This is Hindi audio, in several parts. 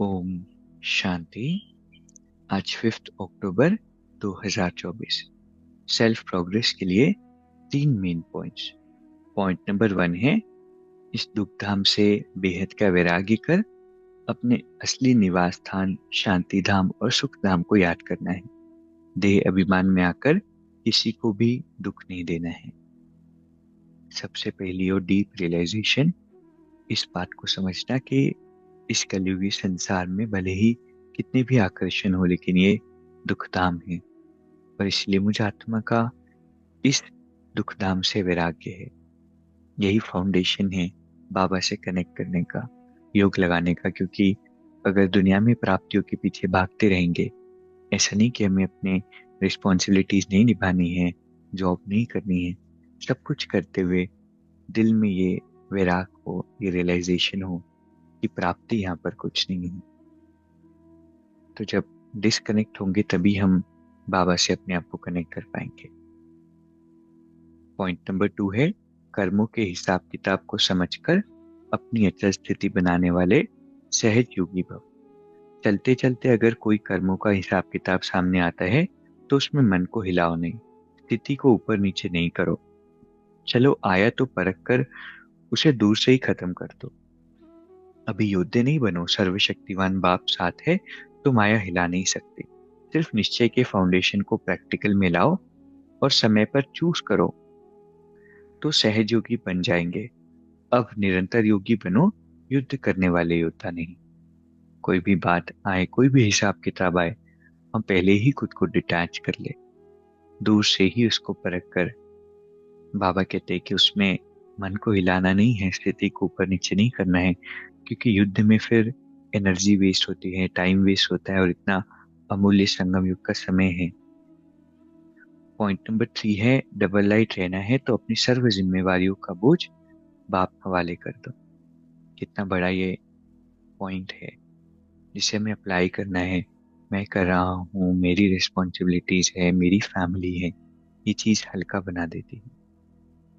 ओम शांति। आज 5 अक्टूबर 2024। सेल्फ प्रोग्रेस के लिए 3 मेन पॉइंट्स। पॉइंट नंबर 1 है, इस दुख धाम से बेहद का वैराग्य कर अपने असली निवास स्थान शांति धाम और सुख धाम को याद करना है। देह अभिमान में आकर किसी को भी दुख नहीं देना है। सबसे पहली और डीप रियलाइजेशन इस बात को समझना कि इस कलयुगी संसार में भले ही कितने भी आकर्षण हो, लेकिन ये दुखधाम है। पर इसलिए मुझे आत्मा का इस दुखधाम से वैराग्य है। यही फाउंडेशन है बाबा से कनेक्ट करने का, योग लगाने का। क्योंकि अगर दुनिया में प्राप्तियों के पीछे भागते रहेंगे, ऐसा नहीं कि हमें अपने रिस्पॉन्सिबिलिटीज नहीं निभानी है, जॉब नहीं करनी है, सब कुछ करते हुए दिल में ये वैराग हो, ये रियलाइजेशन हो कि प्राप्ति यहाँ पर कुछ नहीं है, तो जब डिस्कनेक्ट होंगे तभी हम बाबा से अपने आप को कनेक्ट कर पाएंगे। पॉइंट नंबर 2 है, कर्मों के हिसाब किताब को समझकर अपनी अचल स्थिति बनाने वाले सहज योगी भव। चलते चलते अगर कोई कर्मों का हिसाब किताब सामने आता है तो उसमें मन को हिलाओ नहीं, स्थिति को ऊपर नीचे नहीं करो। चलो आया तो परख कर उसे दूर से ही खत्म कर दो। अभी योद्धे नहीं बनो, सर्वशक्तिवान बाप साथ है तो माया हिला नहीं सकती। सिर्फ निश्चय के फाउंडेशन को प्रैक्टिकल में लाओ और समय पर चूज करो तो सहज योगी बन जाएंगे। अब निरंतर योगी बनो, युद्ध करने वाले योद्धा नहीं। कोई भी बात आए, कोई भी हिसाब किताब आए, हम पहले ही खुद को डिटैच कर ले, दूर से ही उसको परख कर। बाबा कहते हैं कि उसमें मन को हिलाना नहीं है, स्थिति को ऊपर नीचे नहीं करना है, क्योंकि युद्ध में फिर एनर्जी वेस्ट होती है, टाइम वेस्ट होता है, और इतना अमूल्य संगम युग का समय है। पॉइंट नंबर 3 है, डबल लाइट रहना है तो अपनी सर्व जिम्मेवारियों का बोझ बाप हवाले कर दो। कितना बड़ा ये पॉइंट है जिसे हमें अप्लाई करना है। मैं कर रहा हूँ, मेरी रिस्पॉन्सिबिलिटीज है, मेरी फैमिली है, ये चीज हल्का बना देती है।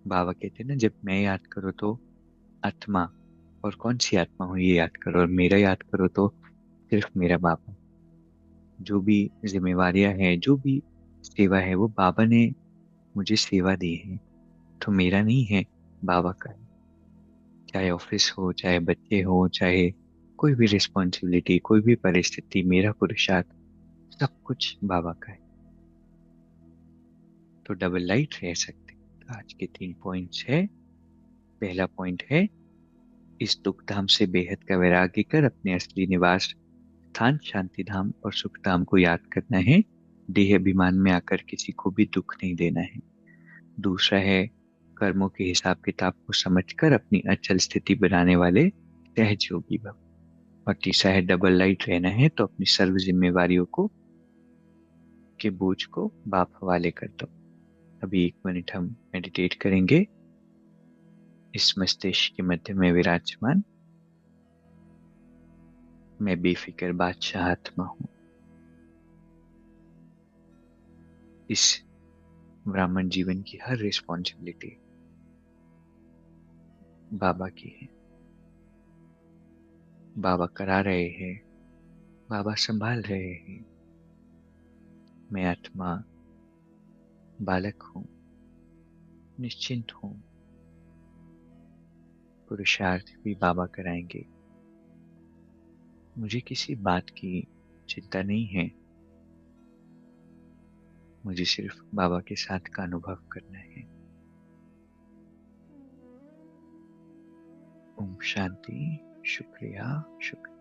बाबा कहते हैं ना, जब मैं याद करो तो आत्मा, और कौन सी आत्मा हो ये याद करो, और मेरा याद करो तो सिर्फ मेरा बाबा। जो भी जिम्मेवारियां हैं, जो भी सेवा है, वो बाबा ने मुझे सेवा दी है, तो मेरा नहीं है, बाबा का है। चाहे ऑफिस हो, चाहे बच्चे हो, चाहे कोई भी रिस्पॉन्सिबिलिटी, कोई भी परिस्थिति, मेरा पुरुषार्थ, सब कुछ बाबा का है। तो डबल लाइट रह सकते। तो आज के 3 पॉइंट्स है। पहला पॉइंट है, इस दुख धाम से बेहद का वैराग्य कर अपने असली निवास स्थान शांति धाम और सुख धाम को याद करना है। देह अभिमान में आकर किसी को भी दुख नहीं देना है। दूसरा है, कर्मों के हिसाब किताब को समझकर अपनी अचल स्थिति बनाने वाले सहज योगी भव। और तीसरा है, डबल लाइट रहना है तो अपनी सर्व जिम्मेवारियों को के बोझ को बाप हवाले कर दो। अभी 1 मिनट हम मेडिटेट करेंगे। इस मस्तिष्क के मध्य में विराजमान मैं बेफिक्र बादशाह आत्मा हूँ। इस ब्राह्मण जीवन की हर रिस्पॉन्सिबिलिटी बाबा की है। बाबा करा रहे हैं, बाबा संभाल रहे हैं। मैं आत्मा बालक हूँ, निश्चिंत हूँ। पुरुषार्थ भी बाबा कराएंगे। मुझे किसी बात की चिंता नहीं है, मुझे सिर्फ बाबा के साथ का अनुभव करना है। ओम शांति। शुक्रिया, शुक्रिया।